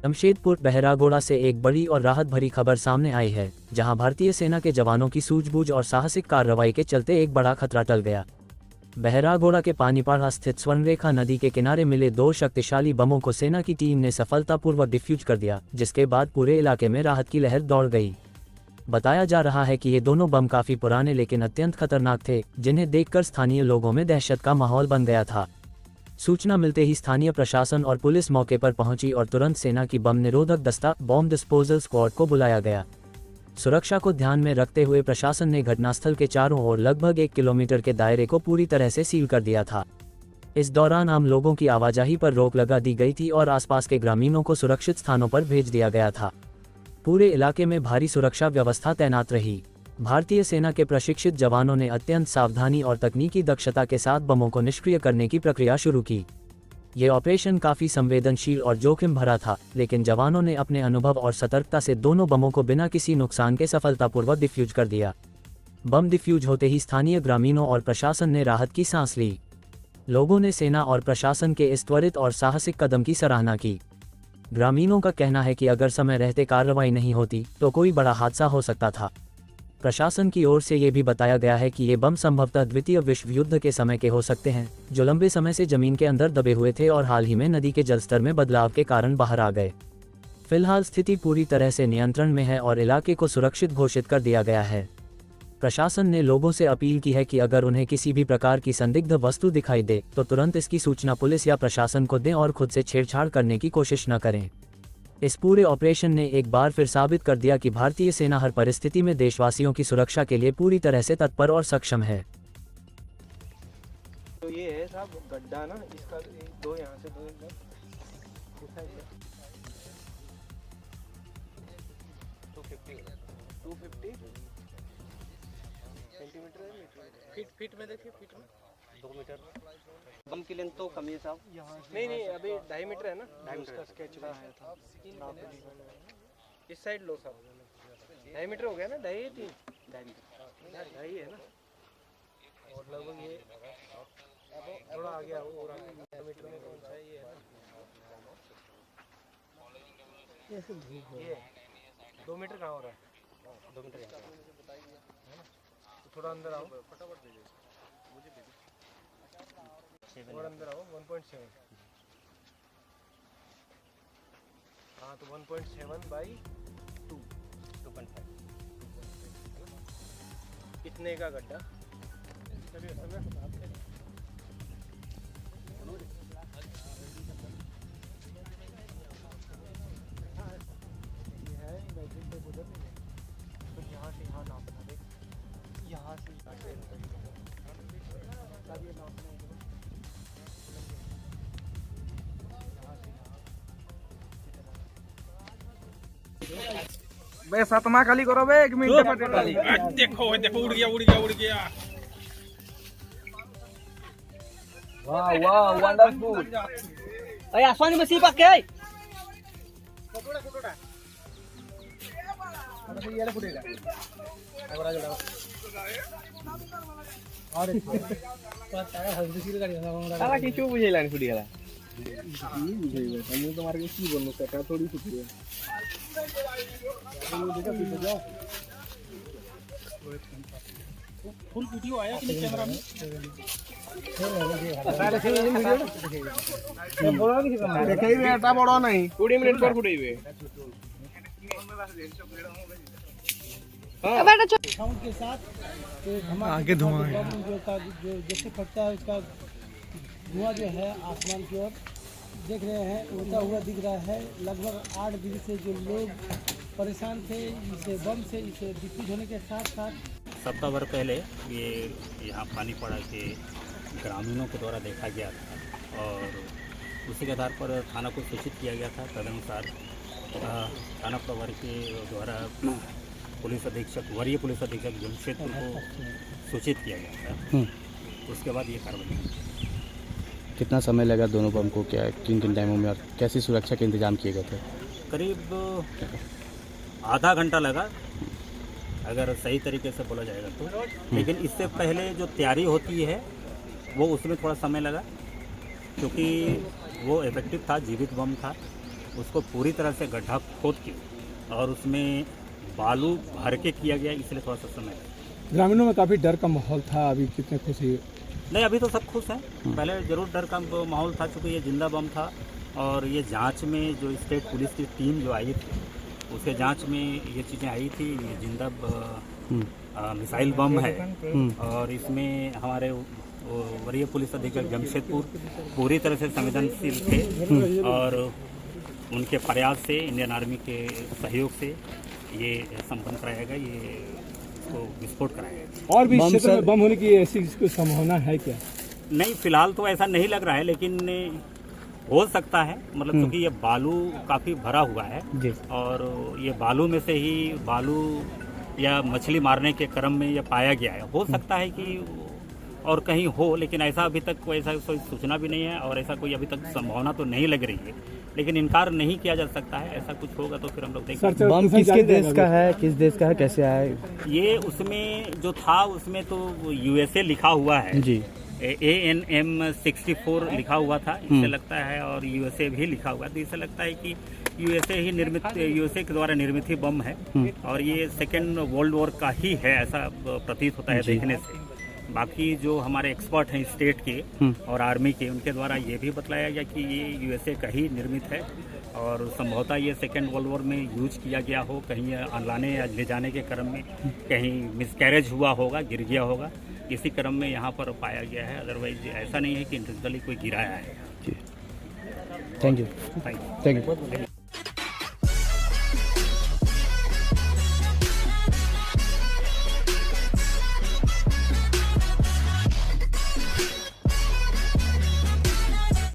जमशेदपुर बहरागोड़ा से एक बड़ी और राहत भरी खबर सामने आई है, जहां भारतीय सेना के जवानों की सूझबूझ और साहसिक कार्रवाई के चलते एक बड़ा खतरा टल गया। बहरागोड़ा के पानीपाड़ा स्थित स्वर्णरेखा नदी के किनारे मिले 2 शक्तिशाली बमों को सेना की टीम ने सफलतापूर्वक डिफ्यूज कर दिया, जिसके बाद पूरे इलाके में राहत की लहर दौड़ गई। बताया जा रहा है कि ये दोनों बम काफी पुराने लेकिन अत्यंत खतरनाक थे, जिन्हें देखकर स्थानीय लोगों में दहशत का माहौल बन गया था। सूचना मिलते ही स्थानीय प्रशासन और पुलिस मौके पर पहुंची और तुरंत सेना की बम निरोधक दस्ता बॉम्ब डिस्पोजल स्क्वाड को बुलाया गया। सुरक्षा को ध्यान में रखते हुए प्रशासन ने घटनास्थल के चारों ओर लगभग 1 किलोमीटर के दायरे को पूरी तरह से सील कर दिया था। इस दौरान आम लोगों की आवाजाही पर रोक लगा दी गई थी और आसपास के ग्रामीणों को सुरक्षित स्थानों पर भेज दिया गया था। पूरे इलाके में भारी सुरक्षा व्यवस्था तैनात रही। भारतीय सेना के प्रशिक्षित जवानों ने अत्यंत सावधानी और तकनीकी दक्षता के साथ बमों को निष्क्रिय करने की प्रक्रिया शुरू की। ये ऑपरेशन काफी संवेदनशील और जोखिम भरा था, लेकिन जवानों ने अपने अनुभव और सतर्कता से दोनों बमों को बिना किसी नुकसान के सफलतापूर्वक डिफ्यूज कर दिया। बम डिफ्यूज होते ही स्थानीय ग्रामीणों और प्रशासन ने राहत की सांस ली। लोगों ने सेना और प्रशासन के इस त्वरित और साहसिक कदम की सराहना की। ग्रामीणों का कहना है कि अगर समय रहते कार्रवाई नहीं होती तो कोई बड़ा हादसा हो सकता था। प्रशासन की ओर से ये भी बताया गया है कि ये बम संभवतः द्वितीय विश्व युद्ध के समय के हो सकते हैं, जो लंबे समय से जमीन के अंदर दबे हुए थे और हाल ही में नदी के जलस्तर में बदलाव के कारण बाहर आ गए। फिलहाल स्थिति पूरी तरह से नियंत्रण में है और इलाके को सुरक्षित घोषित कर दिया गया है। प्रशासन ने लोगों से अपील की है कि अगर उन्हें किसी भी प्रकार की संदिग्ध वस्तु दिखाई दे तो तुरंत इसकी सूचना पुलिस या प्रशासन को दें और खुद से छेड़छाड़ करने की कोशिश न करें। इस पूरे ऑपरेशन ने एक बार फिर साबित कर दिया कि भारतीय सेना हर परिस्थिति में देशवासियों की सुरक्षा के लिए पूरी तरह से तत्पर और सक्षम है। तो ये है साहब गड्ढा ना, इसका 2 यहाँ से 2 इधर 250 सेंटीमीटर है, फीट में देखिए, फीट में 2 मीटर। बम की लेंथ तो कम है साहब। नहीं अभी 2.5 मीटर है ना, 2.5 मीटर का स्केच रहा है था। इस साइड लो साहब, 2.5 मीटर हो गया ना, 2.5 2.5 है ना, और लगभग ये थोड़ा आ गया और आ गया मीटर में कौन सा ये है, ये 2 मीटर कहाँ हो रहा है, 2 मीटर यहाँ तो थोड़ा अंदर आओ, फटाफट दे और अंदर आओ। 1.7, हाँ तो 1.7 बाई 2.5 इतने का गड्ढा। यहाँ से यहाँ नापना, देख यहाँ से बे सतमा खाली करो बे, 1 मिनट देखो उड़ गया। वाह वंडरफुल। अरे आसमान में सीपा के साला किछु बुझेला नहीं फुटी गला बुझेगा तुम्हारे की बोलनो का थोड़ी फुटी है। फुल वीडियो आया कि नहीं कैमरा में? देखेइबे एटा बड़ नहीं, 20 मिनट पर फुटेइबे। साउंड के साथ आगे धुआं है, जो जैसे फटता है उसका धुआं जो है आसमान की ओर देख रहे हैं, उड़ता हुआ दिख रहा है। लगभग 8 दिन से जो लोग परेशान थे इसे बम से, इसे डिफ्यूज होने के साथ साथ सप्ताह भर पहले ये यहाँ पानीपाड़ा के ग्रामीणों के द्वारा देखा गया था और उसी के आधार पर थाना को सूचित किया गया था। तदनुसार थाना प्रभारी के द्वारा पुलिस अधीक्षक, वरीय पुलिस अधीक्षक जमशेदपुर को सूचित किया गया था। उसके बाद ये कार्रवाई। कितना समय लगा दोनों बम को, क्या किन टाइमों में और कैसी सुरक्षा के इंतजाम किए गए थे? करीब आधा घंटा लगा अगर सही तरीके से बोला जाएगा तो, लेकिन इससे पहले जो तैयारी होती है वो उसमें थोड़ा समय लगा, क्योंकि वो इफेक्टिव था, जीवित बम था उसको पूरी तरह से गड्ढा खोद के और उसमें बालू भर के किया गया, इसलिए थोड़ा सा समय लगा। ग्रामीणों में काफी डर का माहौल था, अभी कितने खुशी? नहीं, अभी तो सब खुश हैं। पहले ज़रूर डर का माहौल था, चूँकि ये जिंदा बम था और ये जांच में जो स्टेट पुलिस की टीम जो आई थी उसके जांच में ये चीज़ें आई थी। ये जिंदा मिसाइल बम है और इसमें हमारे वरीय पुलिस अधीक्षक जमशेदपुर पूरी तरह से संवेदनशील थे और उनके प्रयास से, इंडियन आर्मी के सहयोग से ये संपन्न कराया गया, ये इसको विस्फोट कराया गया। और भी इस क्षेत्र में बम होने की ऐसी कोई संभावना है क्या? नहीं, फिलहाल तो ऐसा नहीं लग रहा है, लेकिन हो सकता है, मतलब क्योंकि ये बालू काफ़ी भरा हुआ है और ये बालू में से ही बालू या मछली मारने के क्रम में ये पाया गया है। हो सकता है कि और कहीं हो, लेकिन ऐसा अभी तक कोई ऐसा कोई सूचना भी नहीं है और ऐसा कोई अभी तक संभावना तो नहीं लग रही है, लेकिन इनकार नहीं किया जा सकता है। ऐसा कुछ होगा तो फिर हम लोग देखेंगे। बम किसके देश का है, किस देश का है, कैसे आया? ये उसमें जो था उसमें तो यूएसए लिखा हुआ है जी, ANM 64 लिखा हुआ था, इससे लगता है, और यूएसए भी लिखा हुआ है, तो इससे लगता है कि यूएसए के द्वारा निर्मित ही बम है और ये सेकेंड वर्ल्ड वॉर का ही है, ऐसा प्रतीत होता है देखने से। बाकी जो हमारे एक्सपर्ट हैं स्टेट के और आर्मी के, उनके द्वारा ये भी बतलाया गया कि ये यूएसए का ही निर्मित है और संभवतः ये सेकेंड वर्ल्ड वॉर में यूज किया गया हो, कहीं लाने या ले जाने के क्रम में कहीं मिसकैरेज हुआ होगा, गिर गया होगा, इसी क्रम में यहाँ पर पाया गया है। अदरवाइज ऐसा नहीं है कि इंटेंशनली कोई गिराया है। Thank you. Thank you. Thank you.